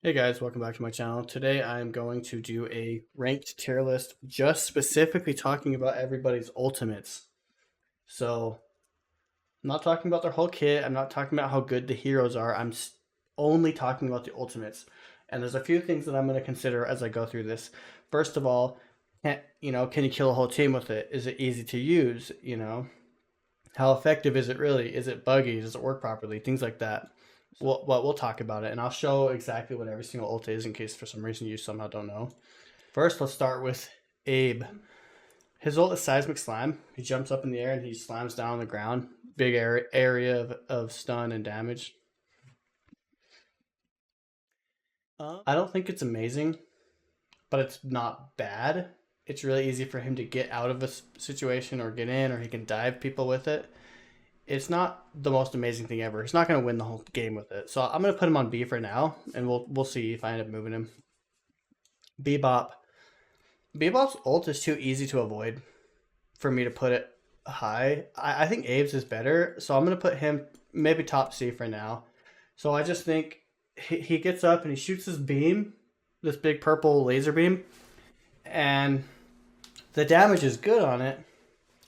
Hey guys, welcome back to my channel. Today I'm going to do a ranked tier list just specifically talking about everybody's ultimates. So I'm not talking about their whole kit. I'm not talking about how good the heroes are. Only talking about the ultimates. And there's a few things that I'm going to consider as I go through this. First of all, can you kill a whole team with it? Is it easy to use? How effective is it really? Is it buggy? Does it work properly? Things like that. We'll talk about it, and I'll show exactly what every single ult is in case for some reason you somehow don't know. First, let's start with Abe. His ult is Seismic Slam. He jumps up in the air and he slams down on the ground. Big area of stun and damage. I don't think it's amazing, but it's not bad. It's really easy for him to get out of a situation or get in, or he can dive people with it. It's not the most amazing thing ever. He's not going to win the whole game with it. So I'm going to put him on B for now, and we'll see if I end up moving him. Bebop. Bebop's ult is too easy to avoid for me to put it high. I think Abe's is better, so I'm going to put him maybe top C for now. So I just think he gets up and he shoots his beam, this big purple laser beam, and the damage is good on it,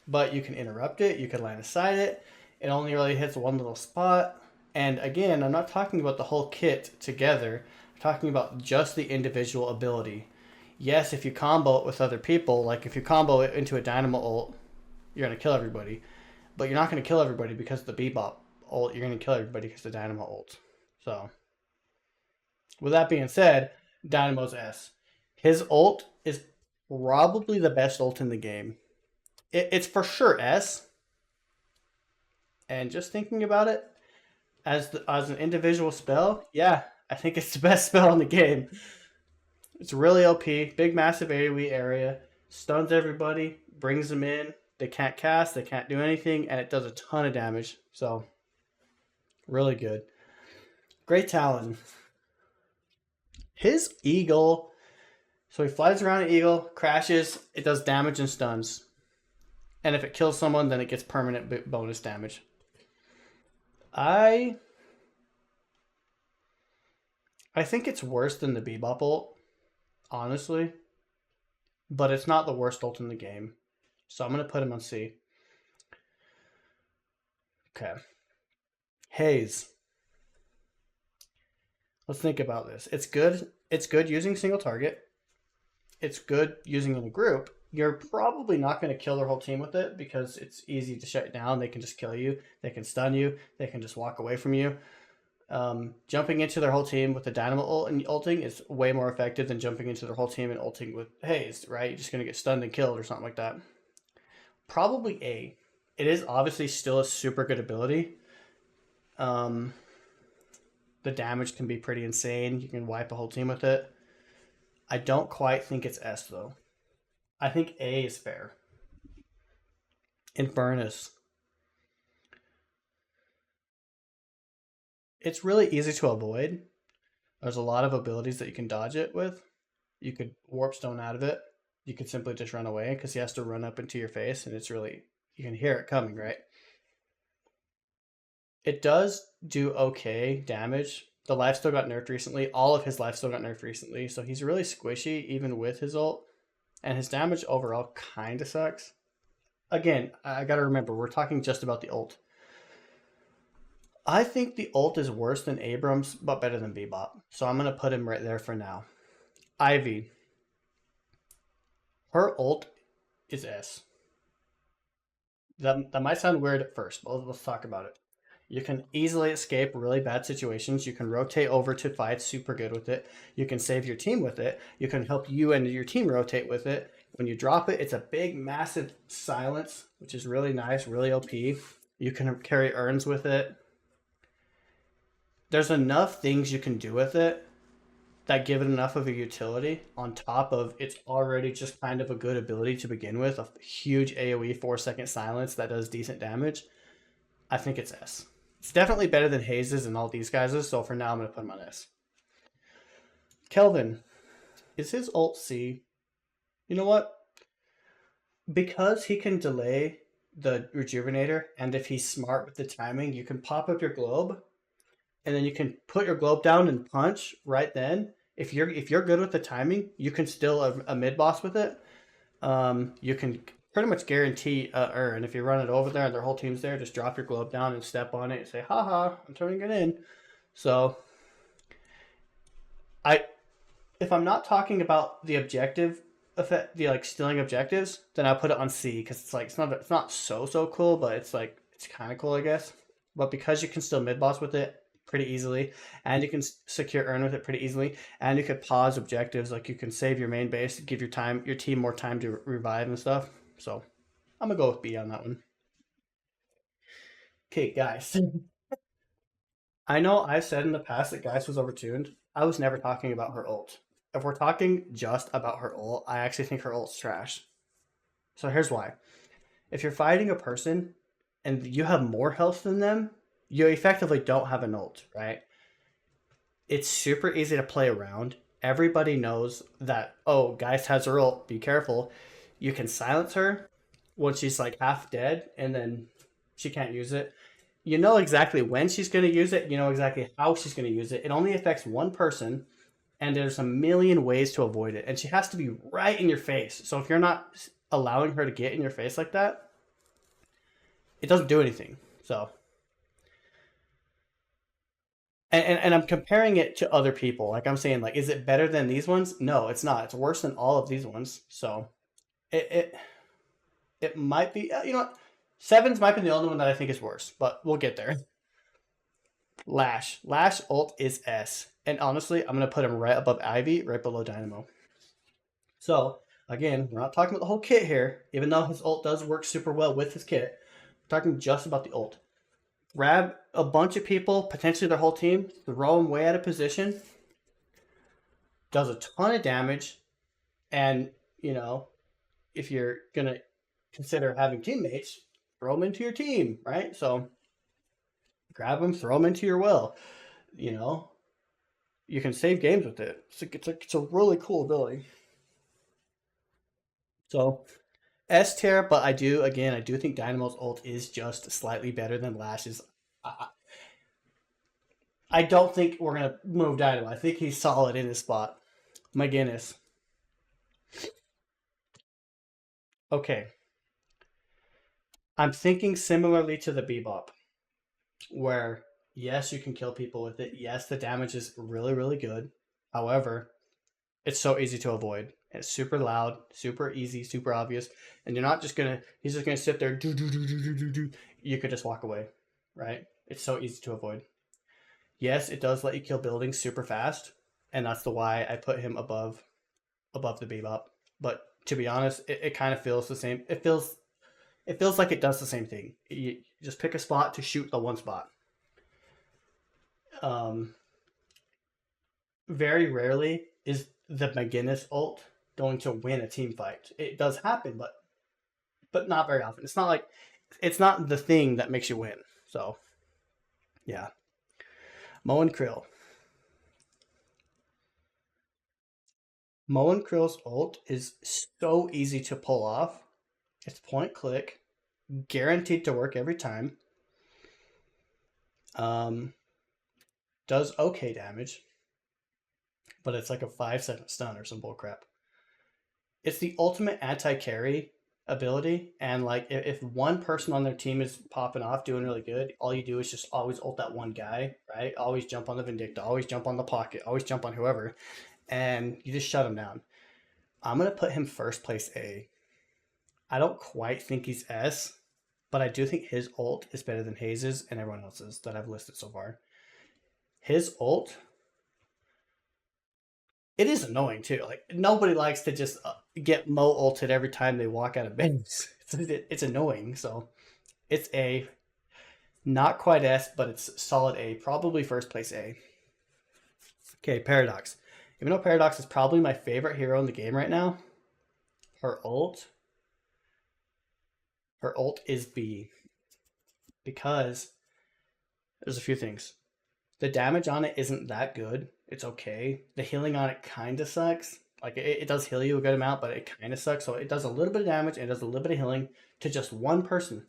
but you can interrupt it, you can line aside it. It only really hits one little spot. And again, I'm not talking about the whole kit together. I'm talking about just the individual ability. Yes, if you combo it with other people, like if you combo it into a Dynamo ult, you're going to kill everybody. But you're not going to kill everybody because of the Bebop ult. You're going to kill everybody because of the Dynamo ult. So, with that being said, Dynamo's S. His ult is probably the best ult in the game. It's for sure S. And just thinking about it as an individual spell, yeah, I think it's the best spell in the game. It's really OP, big massive AoE area, stuns everybody, brings them in. They can't cast, they can't do anything, and it does a ton of damage. So, really good. Great Talon. His Eagle, so he flies around an Eagle, crashes, it does damage and stuns. And if it kills someone, then it gets permanent bonus damage. I think it's worse than the Bebop ult, honestly. But it's not the worst ult in the game. So I'm going to put him on C. Okay. Haze. Let's think about this. It's good. It's good using single target. It's good using in a group. You're probably not going to kill their whole team with it because it's easy to shut down. They can just kill you. They can stun you. They can just walk away from you. Jumping into their whole team with the Dynamo ult and ulting is way more effective than jumping into their whole team and ulting with Haze, right? You're just going to get stunned and killed or something like that. Probably A. It is obviously still a super good ability. The damage can be pretty insane. You can wipe a whole team with it. I don't quite think it's S, though. I think A is fair. Infernus. It's really easy to avoid. There's a lot of abilities that you can dodge it with. You could warp stone out of it. You could simply just run away because he has to run up into your face, and it's really, you can hear it coming, right? It does do okay damage. The life still got nerfed recently. All of his life still got nerfed recently, so he's really squishy even with his ult. And his damage overall kind of sucks. Again, I gotta remember, we're talking just about the ult. I think the ult is worse than Abrams, but better than Bebop. So I'm gonna put him right there for now. Ivy. Her ult is S. That might sound weird at first, but let's talk about it. You can easily escape really bad situations. You can rotate over to fights super good with it. You can save your team with it. You can help you and your team rotate with it. When you drop it, it's a big, massive silence, which is really nice, really OP. You can carry urns with it. There's enough things you can do with it that give it enough of a utility on top of it's already just kind of a good ability to begin with. A huge AoE 4-second silence that does decent damage. I think it's S. It's definitely better than Haze's and all these guys', so for now I'm going to put him on S. Kelvin. Is his ult C? You know what? Because he can delay the Rejuvenator, and if he's smart with the timing, you can pop up your globe, and then you can put your globe down and punch right then. If you're good with the timing, you can still a mid boss with it. You can pretty much guarantee earn if you run it over there and their whole team's there. Just drop your globe down and step on it and say, "Haha, I'm turning it in." So I if I'm not talking about the objective effect, the like stealing objectives, then I put it on C because it's like it's not so cool, but it's like it's kind of cool, I guess. But because you can still mid boss with it pretty easily, and you can secure earn with it pretty easily, and you could pause objectives, like you can save your main base, give your team more time to revive and stuff. So I'm gonna go with B on that one. Okay, guys. I know I've said in the past that Geist was overtuned. I was never talking about her ult. If we're talking just about her ult, I actually think her ult's trash. So here's why. If you're fighting a person and you have more health than them, you effectively don't have an ult, right? It's super easy to play around. Everybody knows that, oh, Geist has her ult, be careful. You can silence her when she's like half dead and then she can't use it. You know exactly when she's going to use it. You know exactly how she's going to use it. It only affects one person, and there's a million ways to avoid it. And she has to be right in your face. So if you're not allowing her to get in your face like that, it doesn't do anything. So, and I'm comparing it to other people. Like I'm saying, like, is it better than these ones? No, it's not. It's worse than all of these ones. So, it it, it might be. You know what? Sevens might be the only one that I think is worse, but we'll get there. Lash ult is S. And honestly, I'm going to put him right above Ivy, right below Dynamo. So, again, we're not talking about the whole kit here, even though his ult does work super well with his kit. We're talking just about the ult. Grab a bunch of people, potentially their whole team, throw them way out of position, does a ton of damage, and, you know, if you're going to consider having teammates, throw them into your team, right? So, grab them, throw them into your will. You know, you can save games with it. It's a really cool ability. So S tier, but I do think Dynamo's ult is just slightly better than Lash's. I, I don't think we're gonna move Dynamo. I think he's solid in his spot. My goodness. Okay, I'm thinking similarly to the Bebop, where yes, you can kill people with it. Yes, the damage is really good. However, it's so easy to avoid. It's super loud, super easy, super obvious, and you're not just gonna. He's just gonna sit there. Do. You could just walk away, right? It's so easy to avoid. Yes, it does let you kill buildings super fast, and that's the why I put him above the Bebop. But to be honest, it kind of feels the same. It feels like it does the same thing. You just pick a spot to shoot the one spot. Um, Very rarely is the McGinnis ult going to win a team fight. It does happen, but not very often. It's not the thing that makes you win. So yeah, Mo and Krill. Mo and Krill's ult is so easy to pull off. It's point click, guaranteed to work every time. Um, does okay damage, but it's like a 5-second stun or some bullcrap. It's the ultimate anti-carry ability, and like if one person on their team is popping off doing really good, all you do is just always ult that one guy, right? Always jump on the Vindicta, always jump on the pocket, always jump on whoever, and you just shut him down. I'm gonna put him first place A. I don't quite think he's S, but I do think his ult is better than Hayes's and everyone else's that I've listed so far. His ult, it is annoying too. Like nobody likes to just get Mo ulted every time they walk out of base. It's annoying. So it's A, not quite S, but it's solid A. Probably first place A. Okay, Paradox. Even though Paradox is probably my favorite hero in the game right now, her ult, her ult is B because there's a few things. The damage on it isn't that good. It's okay. The healing on it kind of sucks. Like it does heal you a good amount, but it kind of sucks. So it does a little bit of damage and it does a little bit of healing to just one person.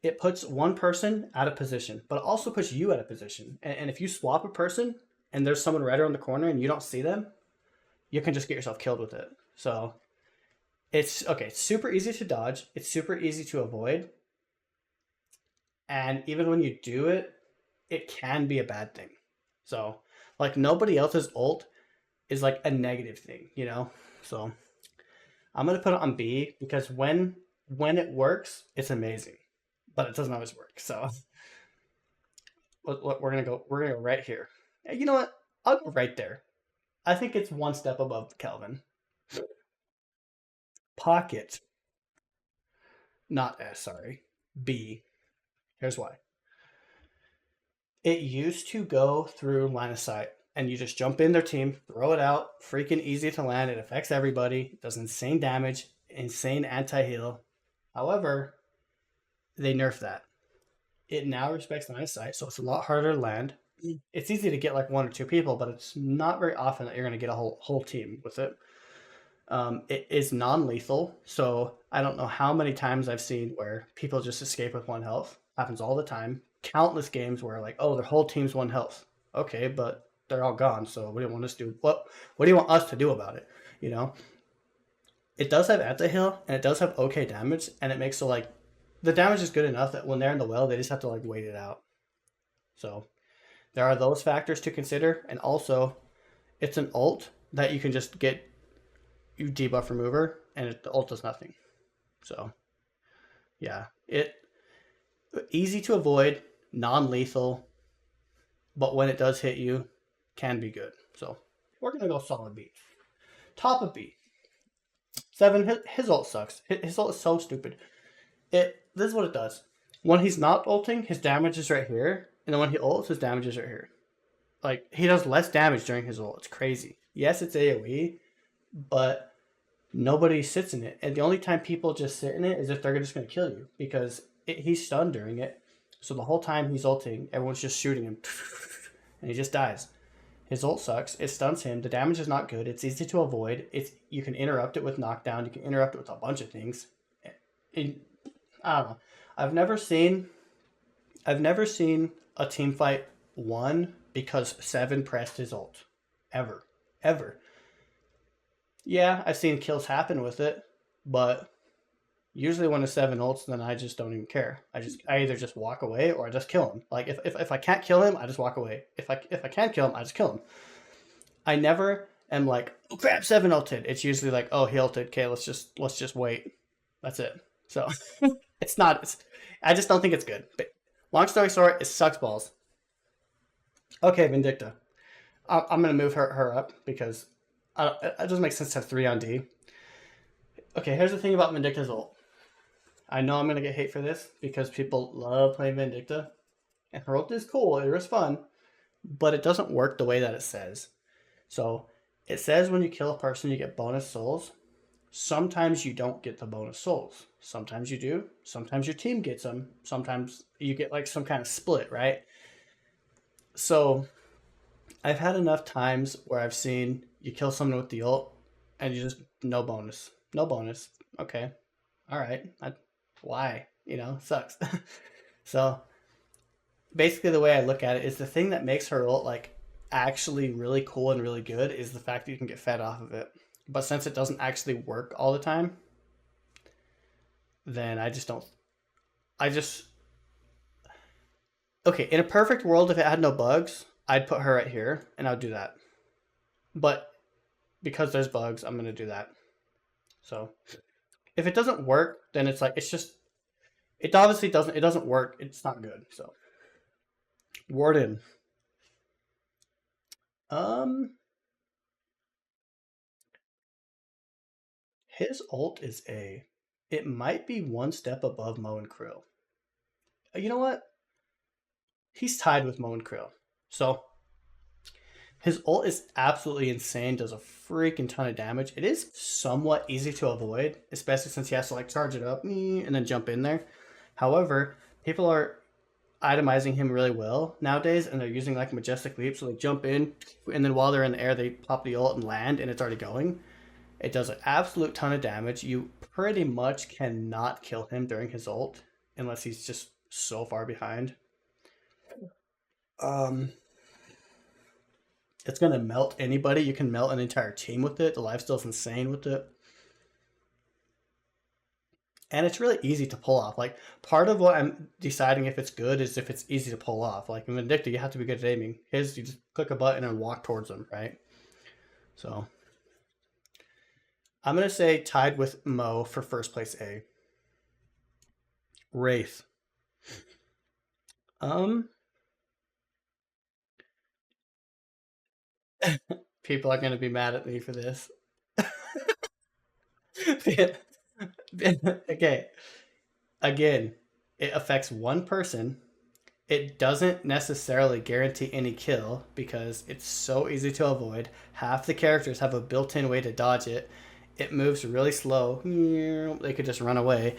it puts one person out of position, but it also puts you out of position. And if you swap a person and there's someone right around the corner and you don't see them, you can just get yourself killed with it. So it's okay. It's super easy to dodge. It's super easy to avoid. And even when you do it, it can be a bad thing. So like nobody else's ult is like a negative thing, you know? So I'm gonna put it on B because when it works, it's amazing. But it doesn't always work. So we're gonna go right here. You know what? I'll go right there. I think it's one step above Kelvin. Pocket. Not S, sorry. B. Here's why. It used to go through line of sight, and you just jump in their team, throw it out, freaking easy to land. It affects everybody, does insane damage, insane anti heal. However, they nerfed that. It now respects line of sight, so it's a lot harder to land. It's easy to get like one or two people, but it's not very often that you're going to get a whole team with it. It is non-lethal, so I don't know how many times I've seen where people just escape with 1 health. Happens all the time. Countless games where like, oh, their whole team's 1 health. Okay, but they're all gone. So what do you want us to do? What do you want us to do about it? You know, it does have anti-heal and it does have okay damage, and it makes so like the damage is good enough that when they're in the well, they just have to like wait it out. So there are those factors to consider, and also it's an ult that you can just get you debuff remover, and the ult does nothing. So yeah, it easy to avoid, non-lethal, but when it does hit you, can be good. So we're gonna go solid B. Top of B. 7. His ult sucks. His ult is so stupid. This is what it does. When he's not ulting, his damage is right here, and then when he ults, his damage is right here. Like he does less damage during his ult. It's crazy. Yes, it's AOE, but nobody sits in it, and the only time people just sit in it is if they're just going to kill you, because he's stunned during it. So the whole time he's ulting, everyone's just shooting him, and he just dies. His ult sucks. It stuns him. The damage is not good. It's easy to avoid. You can interrupt it with knockdown. You can interrupt it with a bunch of things. I don't know. I've never seen a team fight won because 7 pressed his ult, ever. Yeah, I've seen kills happen with it, but usually when a 7 ults, then I just don't even care. I either just walk away or I just kill him. Like if I can't kill him, I just walk away. If I can't kill him, I just kill him. I never am like, oh crap, 7 ulted. It's usually like, oh, he ulted. Okay, let's just wait. That's it. So it's not. I just don't think it's good. But long story short, it sucks balls. Okay, Vindicta. I'm gonna move her up because it doesn't make sense to have 3 on D. Okay, here's the thing about Vindicta's ult. I know I'm gonna get hate for this because people love playing Vindicta, and her ult is cool. It is fun, but it doesn't work the way that it says. So it says when you kill a person, you get bonus souls. Sometimes you don't get the bonus souls. Sometimes you do. Sometimes your team gets them. Sometimes you get like some kind of split, right? So I've had enough times where I've seen you kill someone with the ult and you just no bonus. No bonus. Okay. All right. Why? You know, sucks. So basically the way I look at it is the thing that makes her ult like actually really cool and really good is the fact that you can get fed off of it. But since it doesn't actually work all the time, then okay, in a perfect world, if it had no bugs, I'd put her right here and I would do that. But because there's bugs, I'm going to do that. So if it doesn't work, then it's like, it obviously doesn't work. It's not good. So Warden. His ult is A. It might be one step above Mo and Krill. You know what? He's tied with Mo and Krill. So his ult is absolutely insane, does a freaking ton of damage. It is somewhat easy to avoid, especially since he has to like charge it up and then jump in there. However, people are itemizing him really well nowadays, and they're using like Majestic Leap, so they jump in, and then while they're in the air, they pop the ult and land, and it's already going. It does an absolute ton of damage. You pretty much cannot kill him during his ult unless he's just so far behind. Um, it's gonna melt anybody. You can melt an entire team with it. The lifesteal's insane with it, and it's really easy to pull off. Like part of what I'm deciding if it's good is if it's easy to pull off. Like in Vindicta, you have to be good at aiming. His, you just click a button and walk towards them, right? So I'm gonna say tied with Mo for first place A. Wraith. Um, People are gonna be mad at me for this. Okay, again, it affects one person. It doesn't necessarily guarantee any kill because it's so easy to avoid. Half the characters have a built-in way to dodge it. It moves really slow. They could just run away,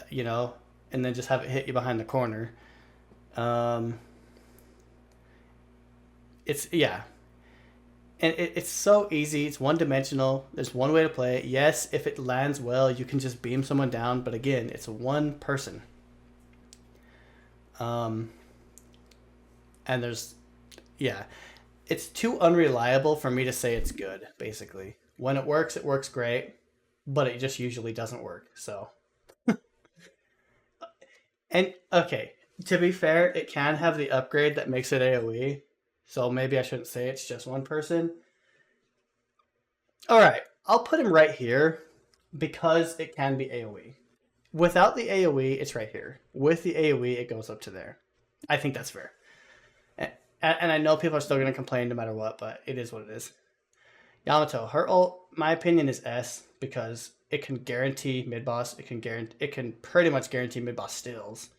you know, and then just have it hit you behind the corner. Um, it's yeah, and it's so easy. It's one dimensional. There's one way to play it. Yes, if it lands well, you can just beam someone down. But again, it's one person. Um, and there's yeah, it's too unreliable for me to say it's good. Basically, when it works great, but it just usually doesn't work. So and okay, to be fair, it can have the upgrade that makes it AOE. So maybe I shouldn't say it's just one person. All right, I'll put him right here because it can be AoE. Without the AoE, it's right here. With the AoE, it goes up to there. I think that's fair. And I know people are still going to complain no matter what, but it is what it is. Yamato, her ult, my opinion is S because it can guarantee mid boss. It can pretty much guarantee mid boss stills.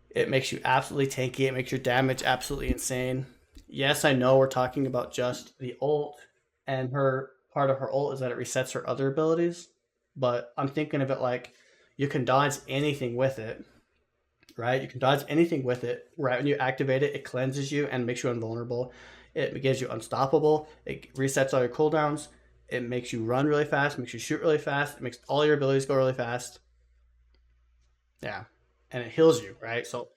It makes you absolutely tanky. It makes your damage absolutely insane. Yes, I know we're talking about just the ult, and her part of her ult is that it resets her other abilities. But I'm thinking of it like you can dodge anything with it, right? You can dodge anything with it. Right when you activate it, it cleanses you and makes you invulnerable. It gives you unstoppable. It resets all your cooldowns. It makes you run really fast, makes you shoot really fast. It makes all your abilities go really fast. Yeah, and it heals you, right? So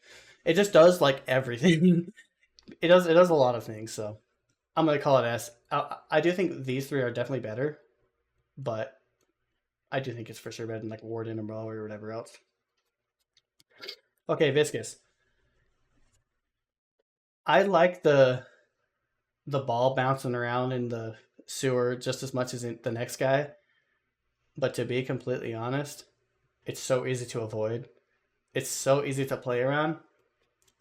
it just does like everything. It does a lot of things. So I'm gonna call it S. I do think these three are definitely better, but I do think it's for sure better than like Warden, Umbrella, or whatever else. Okay, Viscous. I like the ball bouncing around in the sewer just as much as the next guy, but to be completely honest, it's so easy to avoid. It's so easy to play around,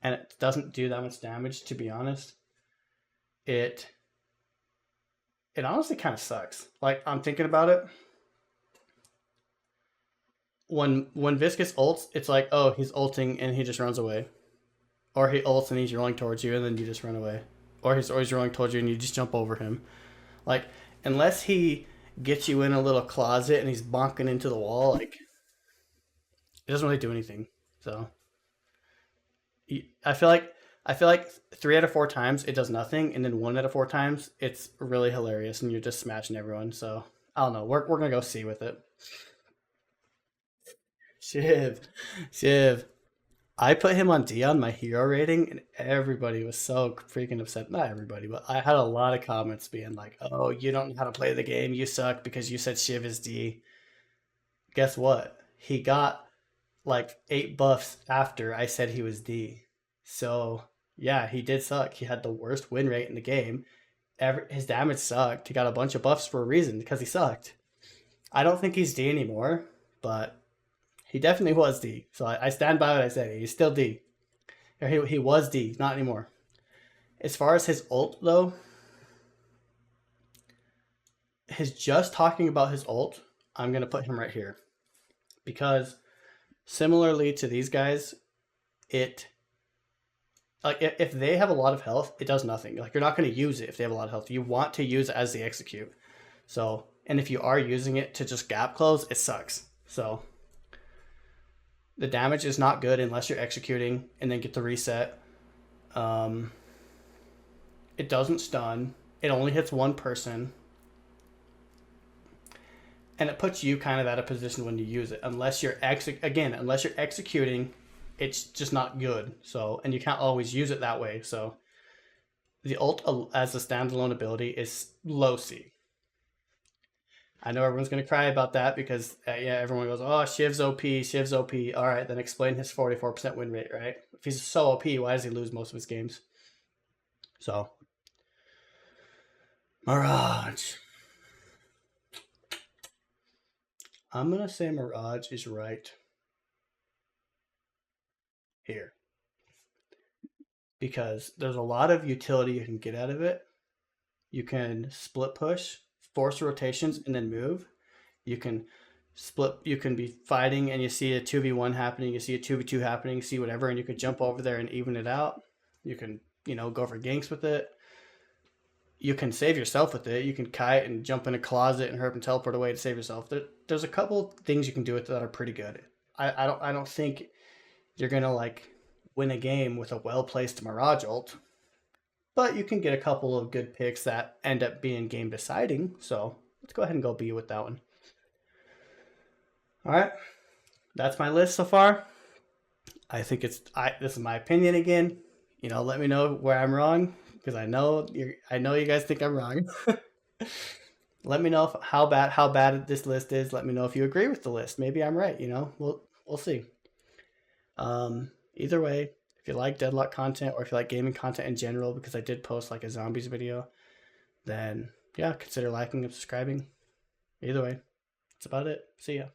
and it doesn't do that much damage. To be honest, it it honestly kind of sucks. Like I'm thinking about it, when Viscous ults, it's like, oh, he's ulting and he just runs away, or he ults and he's rolling towards you and then you just run away, or he's always rolling towards you and you just jump over him. Like unless he gets you in a little closet and he's bonking into the wall, like it doesn't really do anything. So I feel like I feel like 3 out of 4 times it does nothing, and then 1 out of 4 times it's really hilarious and you're just smashing everyone. So I don't know. We're gonna go see with it. Shiv, Shiv. I put him on D on my hero rating, and everybody was so freaking upset. Not everybody, but I had a lot of comments being like, "Oh, you don't know how to play the game. You suck because you said Shiv is D." Guess what? He got like 8 buffs after I said he was D. So yeah, he did suck. He had the worst win rate in the game. His damage sucked. He got a bunch of buffs for a reason because he sucked. I don't think he's D anymore, but he definitely was D. So I stand by what I said. He's still D. Or he was D, not anymore. As far as his ult though, his just talking about his ult, I'm gonna put him right here because similarly to these guys, it like if they have a lot of health, it does nothing. Like you're not going to use it if they have a lot of health. You want to use it as they execute. So, and if you are using it to just gap close, it sucks. So the damage is not good unless you're executing and then get the reset. Um, it doesn't stun. It only hits one person. and it puts you kind of at a position when you use it. Unless you're unless you're executing, it's just not good. So, and you can't always use it that way. So, the ult as a standalone ability is low C. I know everyone's gonna cry about that because yeah, everyone goes, "Oh, Shiv's OP, Shiv's OP." All right, then explain his 44% win rate, right? If he's so OP, why does he lose most of his games? So, Mirage. I'm gonna say Mirage is right here because there's a lot of utility you can get out of it. You can split push, force rotations, and then move. You can split. You can be fighting and you see a 2v1 happening, you see a 2v2 happening, see whatever, and you can jump over there and even it out. You can, go for ganks with it. You can save yourself with it. You can kite and jump in a closet and herb and teleport away to save yourself. There's a couple things you can do with it that are pretty good. I don't think you're gonna like win a game with a well placed Mirage ult, but you can get a couple of good picks that end up being game deciding. So let's go ahead and go B with that one. All right, that's my list so far. I think this is my opinion again. Let me know where I'm wrong because I know you guys think I'm wrong. Let me know how bad this list is. Let me know if you agree with the list. Maybe I'm right. We'll see. Either way, if you like Deadlock content or if you like gaming content in general, because I did post like a zombies video, then yeah, consider liking and subscribing. Either way, that's about it. See ya.